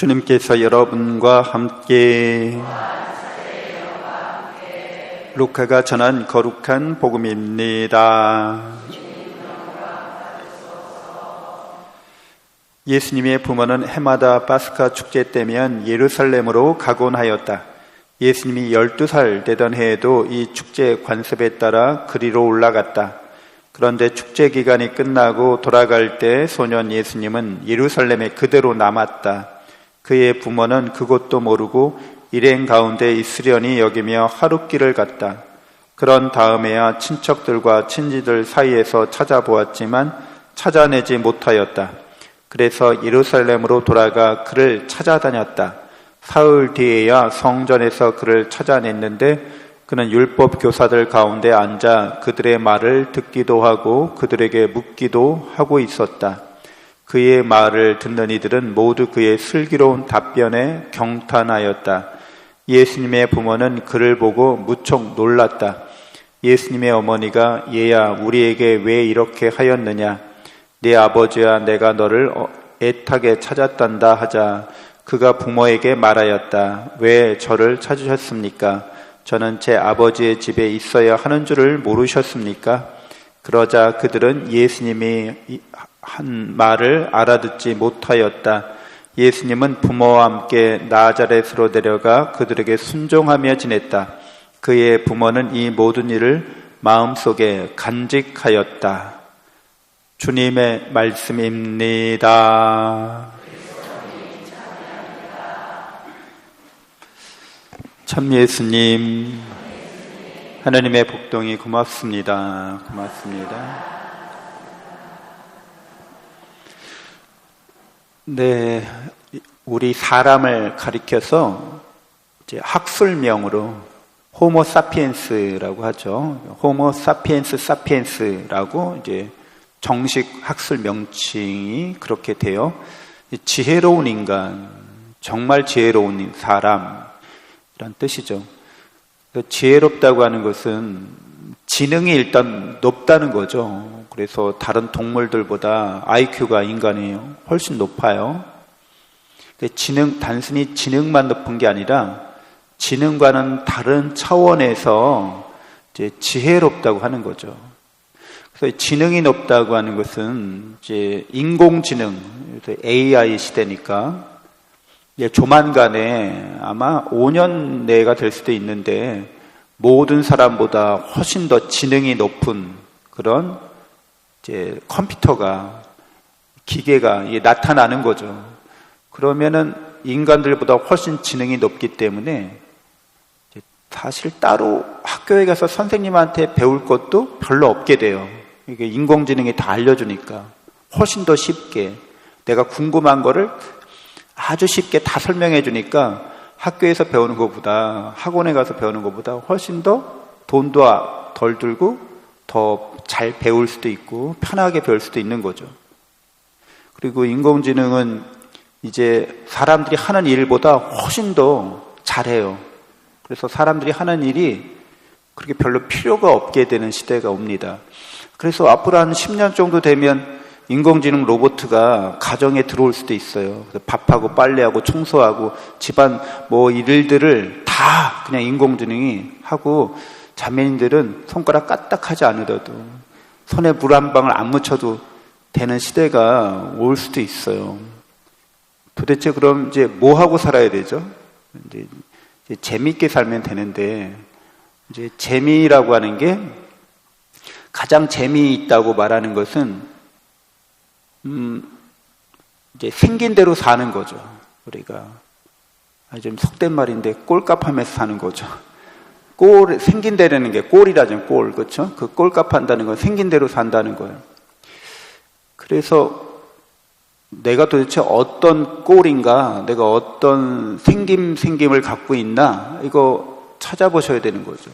주님께서 여러분과 함께 루카가 전한 거룩한 복음입니다. 예수님의 부모는 해마다 파스카 축제 때면 예루살렘으로 가곤 하였다. 예수님이 12살 되던 해에도 이 축제 관습에 따라 그리로 올라갔다. 그런데 축제 기간이 끝나고 돌아갈 때 소년 예수님은 예루살렘에 그대로 남았다. 그의 부모는 그것도 모르고 일행 가운데 있으려니 여기며 하룻길을 갔다. 그런 다음에야 친척들과 친지들 사이에서 찾아보았지만 찾아내지 못하였다. 그래서 예루살렘으로 돌아가 그를 찾아다녔다. 사흘 뒤에야 성전에서 그를 찾아냈는데 그는 율법 교사들 가운데 앉아 그들의 말을 듣기도 하고 그들에게 묻기도 하고 있었다. 그의 말을 듣는 이들은 모두 그의 슬기로운 답변에 경탄하였다. 예수님의 부모는 그를 보고 무척 놀랐다. 예수님의 어머니가 얘야 우리에게 왜 이렇게 하였느냐? 네 아버지와 내가 너를 애타게 찾았단다 하자 그가 부모에게 말하였다. 왜 저를 찾으셨습니까? 저는 제 아버지의 집에 있어야 하는 줄을 모르셨습니까? 그러자 그들은 예수님이 한 말을 알아듣지 못하였다. 예수님은 부모와 함께 나자렛으로 내려가 그들에게 순종하며 지냈다. 그의 부모는 이 모든 일을 마음속에 간직하였다. 주님의 말씀입니다. 참 예수님, 하나님의 복동이 고맙습니다. 고맙습니다. 네, 우리 사람을 가리켜서 이제 학술명으로 호모 사피엔스라고 하죠. 호모 사피엔스 사피엔스라고 이제 정식 학술 명칭이 그렇게 돼요. 지혜로운 인간, 정말 지혜로운 사람 이런 뜻이죠. 지혜롭다고 하는 것은 지능이 일단 높다는 거죠. 그래서 다른 동물들보다 IQ가 인간이 훨씬 높아요. 단순히 지능만 높은 게 아니라 지능과는 다른 차원에서 이제 지혜롭다고 하는 거죠. 그래서 지능이 높다고 하는 것은 이제 인공지능, AI 시대니까 조만간에 아마 5년 내가 될 수도 있는데 모든 사람보다 훨씬 더 지능이 높은 그런 이제 컴퓨터가, 기계가 나타나는 거죠. 그러면은 인간들보다 훨씬 지능이 높기 때문에 사실 따로 학교에 가서 선생님한테 배울 것도 별로 없게 돼요. 이게 인공지능이 다 알려주니까 훨씬 더 쉽게 내가 궁금한 거를 아주 쉽게 다 설명해 주니까 학교에서 배우는 것보다 학원에 가서 배우는 것보다 훨씬 더 돈도 덜 들고 더 잘 배울 수도 있고 편하게 배울 수도 있는 거죠. 그리고 인공지능은 이제 사람들이 하는 일보다 훨씬 더 잘해요. 그래서 사람들이 하는 일이 그렇게 별로 필요가 없게 되는 시대가 옵니다. 그래서 앞으로 한 10년 정도 되면 인공지능 로봇가 가정에 들어올 수도 있어요. 밥하고 빨래하고 청소하고 집안 일들을 다 그냥 인공지능이 하고 자매님들은 손가락 까딱하지 않으려도 손에 물 한 방울 안 묻혀도 되는 시대가 올 수도 있어요. 도대체 그럼 이제 뭐 하고 살아야 되죠? 이제 재미있게 살면 되는데 이제 재미라고 하는 게 가장 재미있다고 말하는 것은 이제 생긴 대로 사는 거죠. 우리가 좀 속된 말인데 꼴값하면서 사는 거죠. 생긴 대로는 게 꼴이라죠. 꼴, 그렇죠? 그 꼴값 한다는 건 생긴 대로 산다는 거예요. 그래서 내가 도대체 어떤 꼴인가, 내가 어떤 생김을 갖고 있나 이거 찾아보셔야 되는 거죠.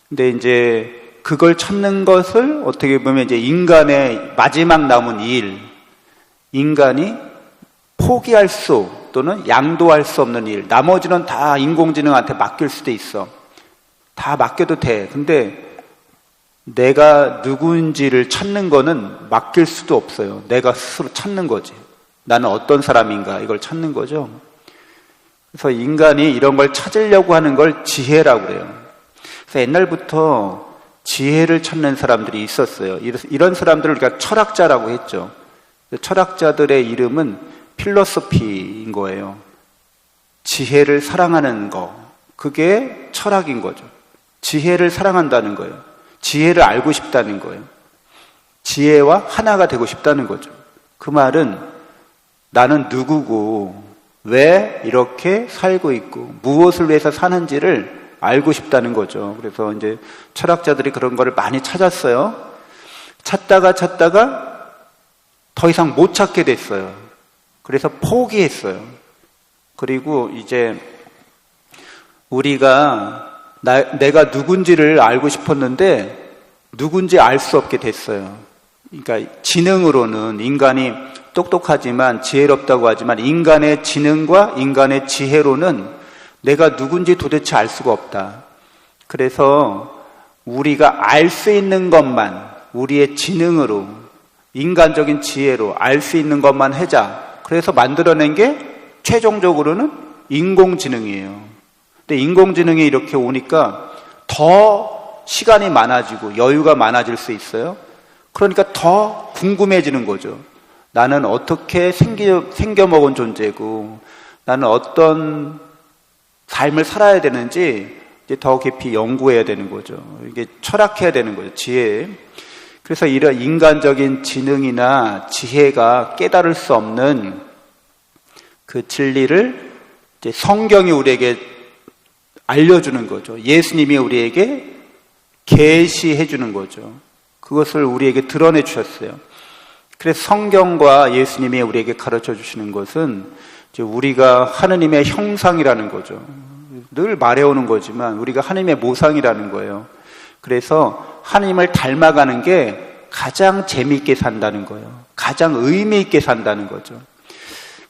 근데 이제 그걸 찾는 것을 어떻게 보면 이제 인간의 마지막 남은 일, 인간이 포기할 수 또는 양도할 수 없는 일, 나머지는 다 인공지능한테 맡길 수도 있어. 다 맡겨도 돼. 근데 내가 누구인지를 찾는 거는 맡길 수도 없어요. 내가 스스로 찾는 거지. 나는 어떤 사람인가 이걸 찾는 거죠. 그래서 인간이 이런 걸 찾으려고 하는 걸 지혜라고 그래요. 그래서 옛날부터 지혜를 찾는 사람들이 있었어요. 이런 사람들을 우리가 철학자라고 했죠. 철학자들의 이름은 필로소피인 거예요. 지혜를 사랑하는 거, 그게 철학인 거죠. 지혜를 사랑한다는 거예요. 지혜를 알고 싶다는 거예요. 지혜와 하나가 되고 싶다는 거죠. 그 말은 나는 누구고 왜 이렇게 살고 있고 무엇을 위해서 사는지를 알고 싶다는 거죠. 그래서 이제 철학자들이 그런 거를 많이 찾았어요. 찾다가 더 이상 못 찾게 됐어요. 그래서 포기했어요. 그리고 이제 우리가 내가 누군지를 알고 싶었는데 누군지 알 수 없게 됐어요. 그러니까 지능으로는 인간이 똑똑하지만 지혜롭다고 하지만 인간의 지능과 인간의 지혜로는 내가 누군지 도대체 알 수가 없다. 그래서 우리가 알 수 있는 것만 우리의 지능으로 인간적인 지혜로 알 수 있는 것만 하자. 그래서 만들어낸 게 최종적으로는 인공지능이에요. 근데 인공지능이 이렇게 오니까 더 시간이 많아지고 여유가 많아질 수 있어요. 그러니까 더 궁금해지는 거죠. 나는 어떻게 생겨먹은 존재고 나는 어떤 삶을 살아야 되는지 이제 더 깊이 연구해야 되는 거죠. 이게 철학해야 되는 거죠. 지혜. 그래서 이런 인간적인 지능이나 지혜가 깨달을 수 없는 그 진리를 이제 성경이 우리에게 알려주는 거죠. 예수님이 우리에게 계시해 주는 거죠. 그것을 우리에게 드러내 주셨어요. 그래서 성경과 예수님이 우리에게 가르쳐 주시는 것은 이제 우리가 하느님의 형상이라는 거죠. 늘 말해오는 거지만 우리가 하느님의 모상이라는 거예요. 그래서 하느님을 닮아가는 게 가장 재미있게 산다는 거예요. 가장 의미 있게 산다는 거죠.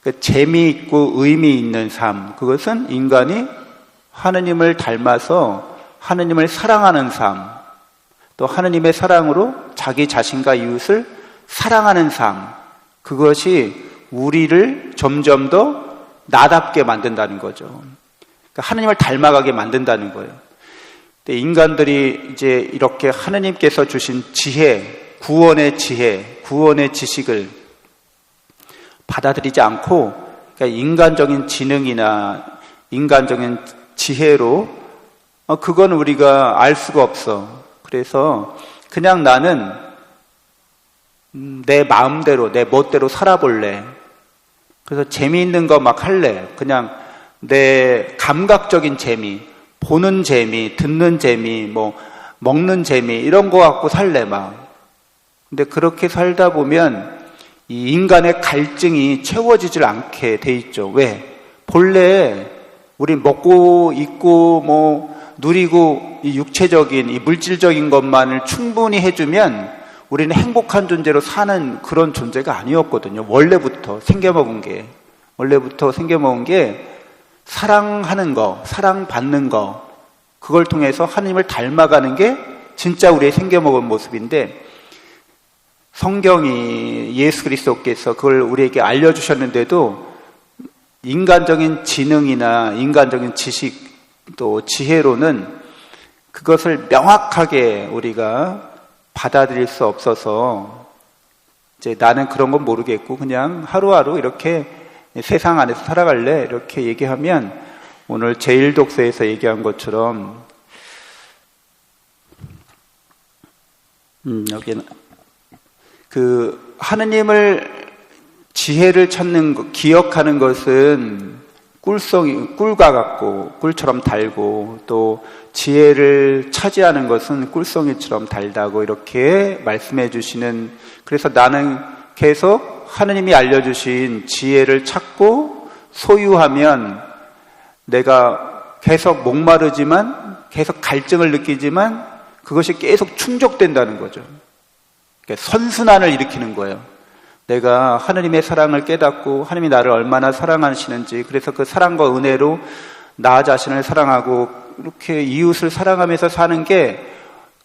그러니까 재미있고 의미 있는 삶, 그것은 인간이 하느님을 닮아서 하느님을 사랑하는 삶, 또 하느님의 사랑으로 자기 자신과 이웃을 사랑하는 삶, 그것이 우리를 점점 더 나답게 만든다는 거죠. 그러니까 하느님을 닮아가게 만든다는 거예요. 근데 인간들이 이제 이렇게 하느님께서 주신 지혜, 구원의 지식을 받아들이지 않고 그러니까 인간적인 지능이나 인간적인 지혜로 그건 우리가 알 수가 없어. 그래서 그냥 나는 내 마음대로 내 멋대로 살아볼래. 그래서 재미있는 거 막 할래. 그냥 내 감각적인 재미, 보는 재미, 듣는 재미, 뭐 먹는 재미 이런 거 갖고 살래 막. 근데 그렇게 살다 보면 이 인간의 갈증이 채워지질 않게 돼 있죠. 왜? 본래 우리 먹고 입고 뭐 누리고 이 육체적인 이 물질적인 것만을 충분히 해주면 우리는 행복한 존재로 사는 그런 존재가 아니었거든요. 원래부터 생겨먹은 게 사랑하는 거, 사랑받는 거, 그걸 통해서 하나님을 닮아가는 게 진짜 우리의 생겨먹은 모습인데 성경이 예수 그리스도께서 그걸 우리에게 알려주셨는데도 인간적인 지능이나 인간적인 지식 또 지혜로는 그것을 명확하게 우리가 받아들일 수 없어서 이제 나는 그런 건 모르겠고 그냥 하루하루 이렇게 세상 안에서 살아갈래 이렇게 얘기하면 오늘 제1독서에서 얘기한 것처럼 여기는 그 하느님을 지혜를 찾는 것, 기억하는 것은 꿀과 같고 꿀처럼 달고 또 지혜를 차지하는 것은 꿀송이처럼 달다고 이렇게 말씀해 주시는 그래서 나는 계속 하느님이 알려주신 지혜를 찾고 소유하면 내가 계속 목마르지만 계속 갈증을 느끼지만 그것이 계속 충족된다는 거죠. 그러니까 선순환을 일으키는 거예요. 내가 하느님의 사랑을 깨닫고 하느님이 나를 얼마나 사랑하시는지 그래서 그 사랑과 은혜로 나 자신을 사랑하고 이렇게 이웃을 사랑하면서 사는 게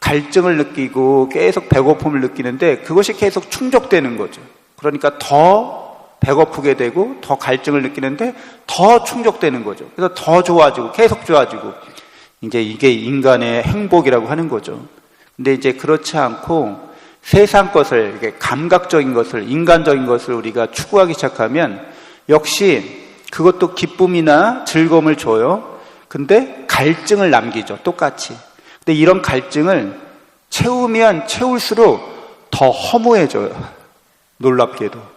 갈증을 느끼고 계속 배고픔을 느끼는데 그것이 계속 충족되는 거죠. 그러니까 더 배고프게 되고 더 갈증을 느끼는데 더 충족되는 거죠. 그래서 더 좋아지고 계속 좋아지고 이제 이게 인간의 행복이라고 하는 거죠. 근데 이제 그렇지 않고 세상 것을, 이렇게 감각적인 것을, 인간적인 것을 우리가 추구하기 시작하면 역시 그것도 기쁨이나 즐거움을 줘요. 근데 갈증을 남기죠. 똑같이. 근데 이런 갈증을 채우면 채울수록 더 허무해져요. 놀랍게도.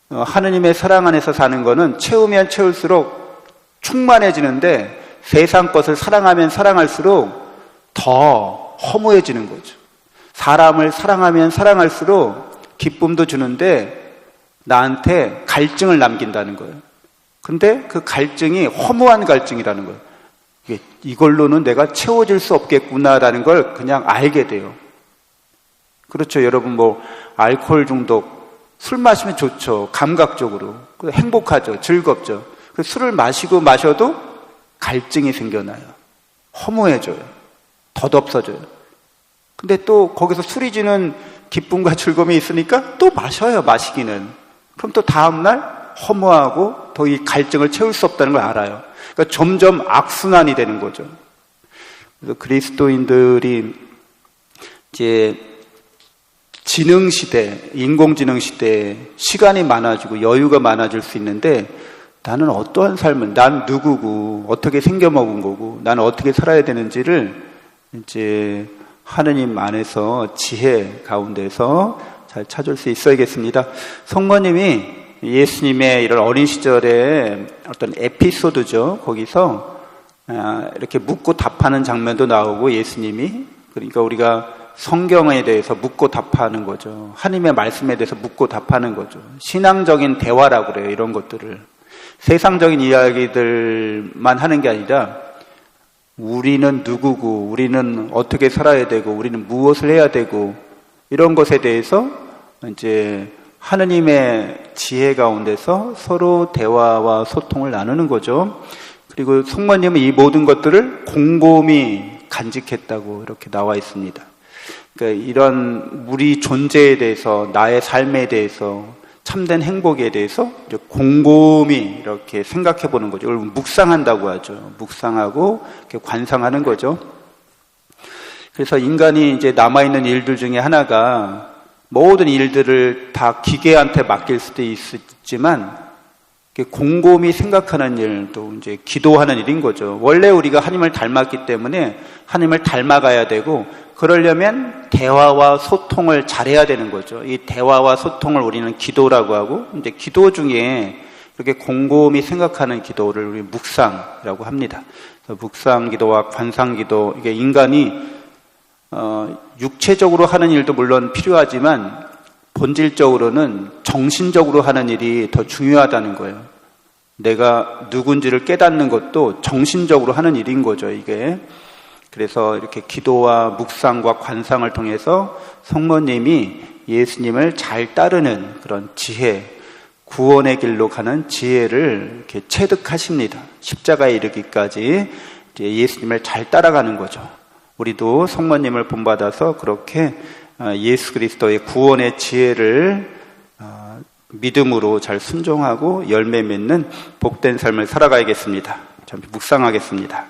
하느님의 사랑 안에서 사는 거는 채우면 채울수록 충만해지는데 세상 것을 사랑하면 사랑할수록 더 허무해지는 거죠. 사람을 사랑하면 사랑할수록 기쁨도 주는데 나한테 갈증을 남긴다는 거예요. 근데 그 갈증이 허무한 갈증이라는 거예요. 이걸로는 내가 채워질 수 없겠구나라는 걸 그냥 알게 돼요. 그렇죠. 여러분 알코올 중독, 술 마시면 좋죠. 감각적으로. 행복하죠. 즐겁죠. 술을 마셔도 갈증이 생겨나요. 허무해져요. 덧없어져요. 근데 또 거기서 술이 주는 기쁨과 즐거움이 있으니까 또 마시기는. 그럼 또 다음날 허무하고 더 이 갈증을 채울 수 없다는 걸 알아요. 그러니까 점점 악순환이 되는 거죠. 그래서 그리스도인들이 이제 지능 시대, 인공지능 시대에 시간이 많아지고 여유가 많아질 수 있는데 나는 어떠한 삶을, 난 누구고, 어떻게 생겨먹은 거고, 나는 어떻게 살아야 되는지를 이제 하느님 안에서 지혜 가운데서 잘 찾을 수 있어야겠습니다. 성모님이 예수님의 이런 어린 시절의 어떤 에피소드죠. 거기서 이렇게 묻고 답하는 장면도 나오고 예수님이, 그러니까 우리가 성경에 대해서 묻고 답하는 거죠. 하느님의 말씀에 대해서 묻고 답하는 거죠. 신앙적인 대화라고 그래요. 이런 것들을. 세상적인 이야기들만 하는 게 아니라 우리는 누구고, 우리는 어떻게 살아야 되고, 우리는 무엇을 해야 되고, 이런 것에 대해서 이제 하느님의 지혜 가운데서 서로 대화와 소통을 나누는 거죠. 그리고 성모님은 이 모든 것들을 곰곰이 간직했다고 이렇게 나와 있습니다. 그러니까 이런 우리 존재에 대해서, 나의 삶에 대해서, 참된 행복에 대해서 곰곰이 이렇게 생각해 보는 거죠. 이걸 묵상한다고 하죠. 묵상하고 이렇게 관상하는 거죠. 그래서 인간이 이제 남아있는 일들 중에 하나가 모든 일들을 다 기계한테 맡길 수도 있지만 곰곰이 생각하는 일도 이제 기도하는 일인 거죠. 원래 우리가 하나님을 닮았기 때문에 하나님을 닮아가야 되고, 그러려면 대화와 소통을 잘해야 되는 거죠. 이 대화와 소통을 우리는 기도라고 하고, 이제 기도 중에 이렇게 곰곰이 생각하는 기도를 우리 묵상이라고 합니다. 묵상 기도와 관상 기도, 이게 인간이 육체적으로 하는 일도 물론 필요하지만 본질적으로는 정신적으로 하는 일이 더 중요하다는 거예요. 내가 누군지를 깨닫는 것도 정신적으로 하는 일인 거죠, 이게. 그래서 이렇게 기도와 묵상과 관상을 통해서 성모님이 예수님을 잘 따르는 그런 지혜, 구원의 길로 가는 지혜를 이렇게 체득하십니다. 십자가에 이르기까지 이제 예수님을 잘 따라가는 거죠. 우리도 성모님을 본받아서 그렇게 예수 그리스도의 구원의 지혜를 믿음으로 잘 순종하고 열매 맺는 복된 삶을 살아가야겠습니다. 잠시 묵상하겠습니다.